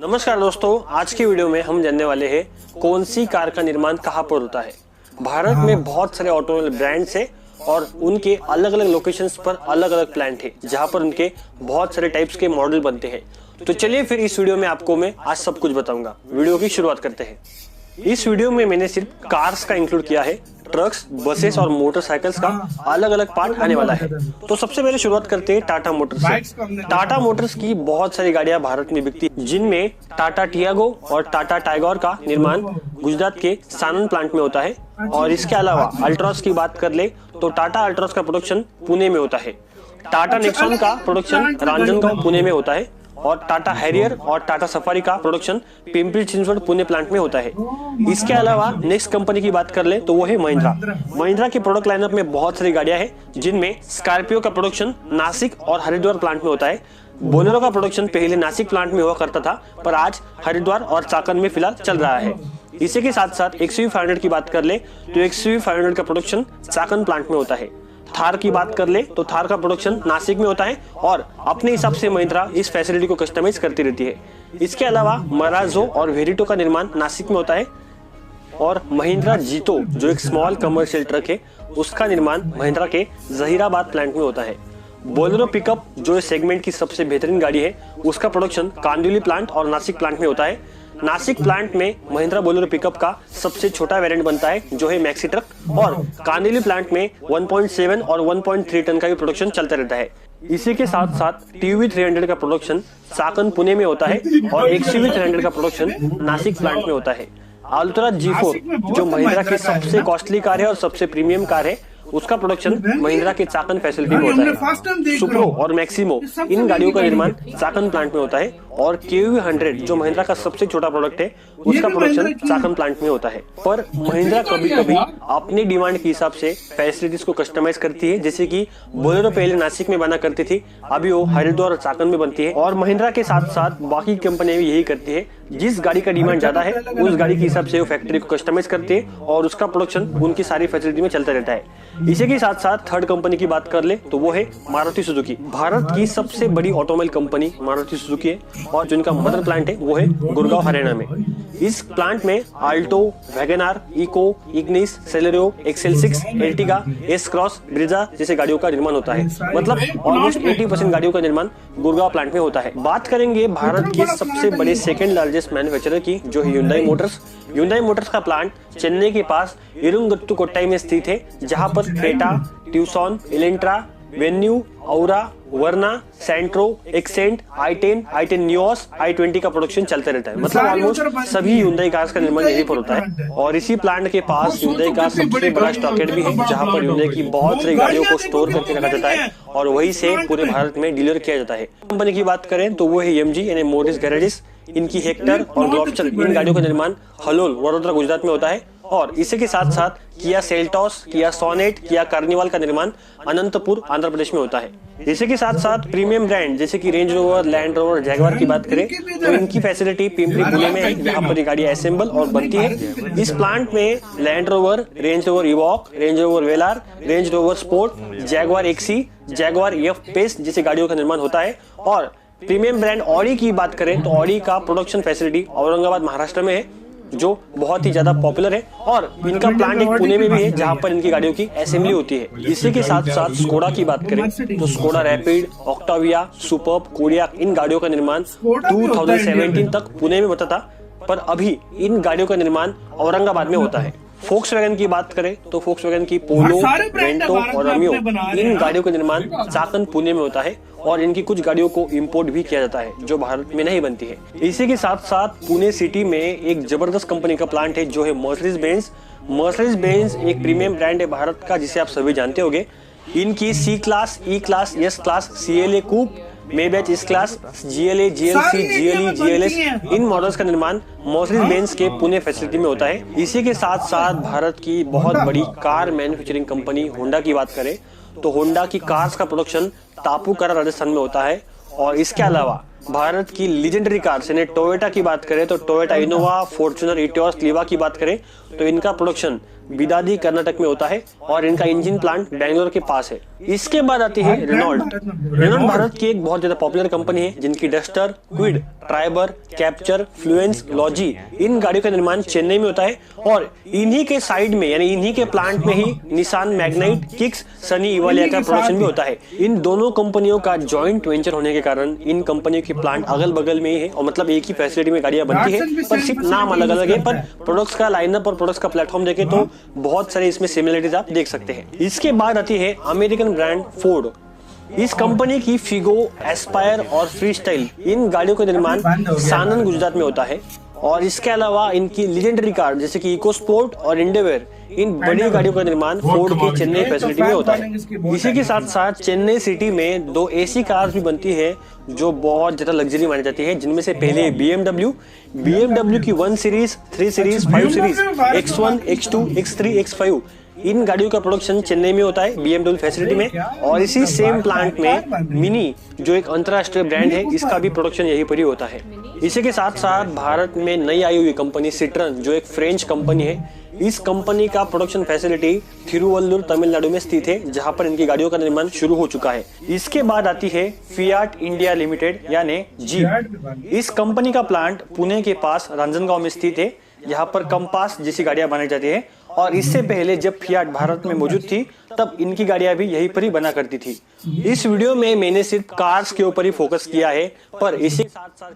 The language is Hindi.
नमस्कार दोस्तों, आज की वीडियो में हम जानने वाले हैं कौन सी कार का निर्माण कहाँ पर होता है। भारत में बहुत सारे ऑटोमोबाइल ब्रांड्स हैं और उनके अलग अलग लोकेशंस पर अलग अलग प्लांट है जहाँ पर उनके बहुत सारे टाइप्स के मॉडल बनते हैं। तो चलिए फिर इस वीडियो में आपको मैं आज सब कुछ बताऊंगा। वीडियो की शुरुआत करते हैं। इस वीडियो में मैंने सिर्फ कार्स का इंक्लूड किया है, ट्रक्स, बसेस और मोटरसाइकिल्स का अलग अलग पार्ट आने वाला है। तो सबसे पहले शुरुआत करते हैं टाटा मोटर्स से। टाटा मोटर्स की बहुत सारी गाड़ियां भारत में बिकती हैं, जिनमें टाटा टियागो और टाटा टाइगोर का निर्माण गुजरात के सानंद प्लांट में होता है। और इसके अलावा अल्ट्रॉस की बात कर ले तो टाटा अल्ट्रॉस का प्रोडक्शन पुणे में होता है। टाटा नेक्सॉन का प्रोडक्शन रांजनगांव पुणे में होता है और टाटा हैरियर और टाटा सफारी का प्रोडक्शन पिंपरी चिंचवड पुणे प्लांट में होता है। इसके अलावा नेक्स्ट कंपनी की बात कर ले तो वो है महिंद्रा। महिंद्रा के प्रोडक्ट लाइनअप में बहुत सारी गाड़ियां हैं, जिनमें स्कॉर्पियो का प्रोडक्शन नासिक और हरिद्वार प्लांट में होता है। बोलेरो का प्रोडक्शन पहले नासिक प्लांट में हुआ करता था, पर आज हरिद्वार और चाकन में फिलहाल चल रहा है। इसी के साथ साथ XUV500 की बात कर ले तो XUV500 का प्रोडक्शन चाकन प्लांट में होता है। थार की बात कर ले तो थार का प्रोडक्शन नासिक में होता है और अपने हिसाब से महिंद्रा इस फैसिलिटी को कस्टमाइज करती रहती है। इसके अलावा मराजो और वेरिटो का निर्माण नासिक में होता है और महिंद्रा जीतो जो एक स्मॉल कमर्शियल ट्रक है, उसका निर्माण महिंद्रा के जहीराबाद प्लांट में होता है। बोलेरो पिकअप जो इस सेगमेंट की सबसे बेहतरीन गाड़ी है, उसका प्रोडक्शन कांदिवली प्लांट और नासिक प्लांट में होता है। नासिक प्लांट में महिंद्रा बोलेरो पिकअप का सबसे छोटा वेरिएंट बनता है जो है मैक्सी ट्रक, और कांदिवली प्लांट में 1.7 और 1.3 टन का भी प्रोडक्शन चलता रहता है। इसी के साथ साथ TUV300 का प्रोडक्शन चाकन पुणे में होता है और XUV300 का प्रोडक्शन नासिक प्लांट में होता है। अल्ट्रा G4 जो महिंद्रा की सबसे कॉस्टली कार है और सबसे प्रीमियम कार है, उसका प्रोडक्शन महिंद्रा के चाकन फैसिलिटी में होता है। सुप्रो और मैक्सिमो इन गाड़ियों का निर्माण चाकन प्लांट में होता है और KUV100 जो महिंद्रा का सबसे छोटा प्रोडक्ट है, उसका प्रोडक्शन चाकन प्लांट में होता है। पर महिंद्रा कभी कभी अपनी डिमांड के हिसाब से फैसिलिटीज को कस्टमाइज करती है, जैसे कि बोलेरो पहले नासिक में बना करती थी, अभी वो हरिद्वार और चाकन में बनती है। और महिंद्रा के साथ साथ बाकी कंपनियां भी यही करती है, जिस गाड़ी का डिमांड ज्यादा है उस गाड़ी के हिसाब से वो फैक्ट्री को कस्टमाइज करती है और उसका प्रोडक्शन उनकी सारी फैसिलिटी में चलता रहता है। इसी के साथ साथ थर्ड कंपनी की बात कर ले तो वो है मारुति सुजुकी। भारत की सबसे बड़ी ऑटोमोबाइल कंपनी मारुति सुजुकी है और जिनका मदर प्लांट है वो है गुड़गांव हरियाणा में। इस प्लांट में Alto, WagonR, Eeco, Ignis, Celerio, XL6, Ertiga, S Cross, Brezza जैसे गाड़ियों का निर्माण होता है। मतलब ऑलमोस्ट 80% गाड़ियों का निर्माण गुड़गांव प्लांट में होता है। बात करेंगे भारत के सबसे बड़े सेकंड लार्जेस्ट मैन्युफैक्चरर की, जो है Hyundai मोटर्स। Hyundai मोटर्स का प्लांट चेन्नई के पास इरुंगत्तु कोट्टाई में स्थित है, जहां पर Creta, Tucson, Elantra, Venue, Aura, Verna, Santro, Xcent, i10, i10 Nios, i20 का प्रोडक्शन चलता रहता है। मतलब ऑलमोस्ट सभी Hyundai कार्स का निर्माण यहीं पर होता है। और इसी प्लांट के पास Hyundai का सबसे बड़ा स्टॉकयार्ड भी है, जहां पर Hyundai की बहुत सारी गाड़ियों को स्टोर करके रखा जाता है और वहीं से पूरे भारत में डीलर किया जाता है। कंपनी की बात करें तो वो है MG यानी मोरिस गैरेजेस। इनकी हेक्टर और ग्लॉबस्टर इन गाड़ियों का निर्माण हलोल, वडोदरा, गुजरात में होता है। और इसी के साथ साथ किया सेल्टॉस, किया सोनेट, किया कार्निवाल का निर्माण अनंतपुर, आंध्र प्रदेश में होता है। इसी के साथ साथ प्रीमियम ब्रांड जैसे कि range rover, land rover, Jaguar की बात करें तो इनकी फैसिलिटी पिंपरी पुणे में है, जहाँ पर ये गाड़ी असेंबल और बनती है। इस प्लांट में Land Rover, Range Rover Evoque, Range Rover Velar, Range Rover Sport, Jaguar XC, Jaguar F Pace जैसी गाड़ियों का निर्माण होता है। और प्रीमियम ब्रांड ऑडी की बात करें तो ऑडी का प्रोडक्शन फैसिलिटी औरंगाबाद, महाराष्ट्र में है, जो बहुत ही ज्यादा पॉपुलर है। और इनका प्लांट एक पुणे में भी है, जहां पर इनकी गाड़ियों की असेंबली होती है। इसी के साथ साथ स्कोडा की बात करें तो Skoda Rapid, Octavia, Superb, Kodiaq इन गाड़ियों का निर्माण 2017 तक पुणे में होता था, पर अभी इन गाड़ियों का निर्माण औरंगाबाद में होता है। फोक्सवैगन की बात करें तो फोक्सवैगन की पोलो, वेंटो और रमियो इन गाड़ियों का निर्माण चाकन पुणे में होता है और इनकी कुछ गाड़ियों को इंपोर्ट भी किया जाता है, जो भारत में नहीं बनती है। इसी के साथ साथ पुणे सिटी में एक जबरदस्त कंपनी का प्लांट है, जो है मर्सिडीज बेंज। मर्सिडीज बेंज एक प्रीमियम ब्रांड है भारत का, जिसे आप सभी जानते होंगे। इनकी C class, E class, S class, CLA कूप, मेबैच इस class, GLA, GLC, GLE, GLS इन मॉडल्स का निर्माण मर्सिडीज बेंज के पुणे फैसिलिटी में होता है। इसी के साथ साथ भारत की बहुत बड़ी कार मैन्युफैक्चरिंग कंपनी होंडा की बात करें तो होंडा की कार्स का प्रोडक्शन तापूकरा, राजस्थान में होता है। और इसके अलावा भारत की लीजेंडरी कार्स यानी टोयोटा की बात करें तो टोयोटा इनोवा, फॉर्च्यूनर, इटियोस, लीवा की बात करें तो इनका प्रोडक्शन बिदादी कर्नाटक में होता है और इनका इंजन प्लांट बेंगलोर के पास है। इसके बाद आती है रेनॉल्ट। रेनॉल्ट भारत की एक बहुत ज्यादा पॉपुलर कंपनी है जिनकी Duster, Kwid, Triber, Captur, Fluence, Lodgy इन गाड़ियों का निर्माण चेन्नई में होता है और इन्हीं के साइड में यानी इन्हीं के प्लांट में ही निसान मैग्नाइट, किक्स, सनी इवालिया का प्रोडक्शन भी होता है। इन दोनों कंपनियों का जॉइंट वेंचर होने के कारण इन कंपनियों की प्लांट अगल बगल में ही है और मतलब एक ही फैसिलिटी में गाड़ियां बनती है, पर सिर्फ नाम अलग अलग है, पर प्रोडक्ट्स का लाइनअप और प्रोडक्ट्स का प्लेटफॉर्म देखें तो बहुत सारे इसमें सिमिलरिटीज आप देख सकते हैं। इसके बाद आती है अमेरिकन ब्रांड फोर्ड। इस कंपनी की फिगो, एस्पायर और फ्रीस्टाइल इन गाड़ियों का निर्माण सानन गुजरात में होता है और इसके अलावा इनकी लीजेंडरी कार जैसे कि इको स्पोर्ट और इंडेवर इन बड़ी गाड़ियों का निर्माण फोर्ड की चेन्नई फैसिलिटी में होता है। इसी के साथ साथ चेन्नई सिटी में 2 एसी कार्स भी बनती है जो बहुत ज्यादा लग्जरी मानी जाती है, जिनमें से पहले BMW की 1 series, 3 series, 5 series, X1, X2, X3, X5 इन गाड़ियों का प्रोडक्शन चेन्नई में होता है BMW फैसिलिटी में और इसी सेम प्लांट में मिनी जो एक अंतरराष्ट्रीय ब्रांड है इसका भी प्रोडक्शन यहीं पर ही होता है। इसी के साथ साथ भारत में नई आई हुई कंपनी सिट्रन जो एक फ्रेंच कंपनी है, इस कंपनी का प्रोडक्शन फैसिलिटी थिरुवल्लुर तमिलनाडु में स्थित है जहां पर इनकी गाड़ियों का निर्माण शुरू हो चुका है। इसके बाद आती है फियाट इंडिया लिमिटेड यानी जीप। इस कंपनी का प्लांट पुणे के पास रांजनगांव में स्थित है, यहाँ पर कंपास जैसी गाड़ियां बनाई जाती है और इससे पहले जब फियाट भारत में मौजूद थी तब इनकी गाड़ियां भी यहीं पर ही बना करती थी। इस वीडियो में मैंने सिर्फ कार्स के ऊपर ही फोकस किया है, पर इसी साथ साथ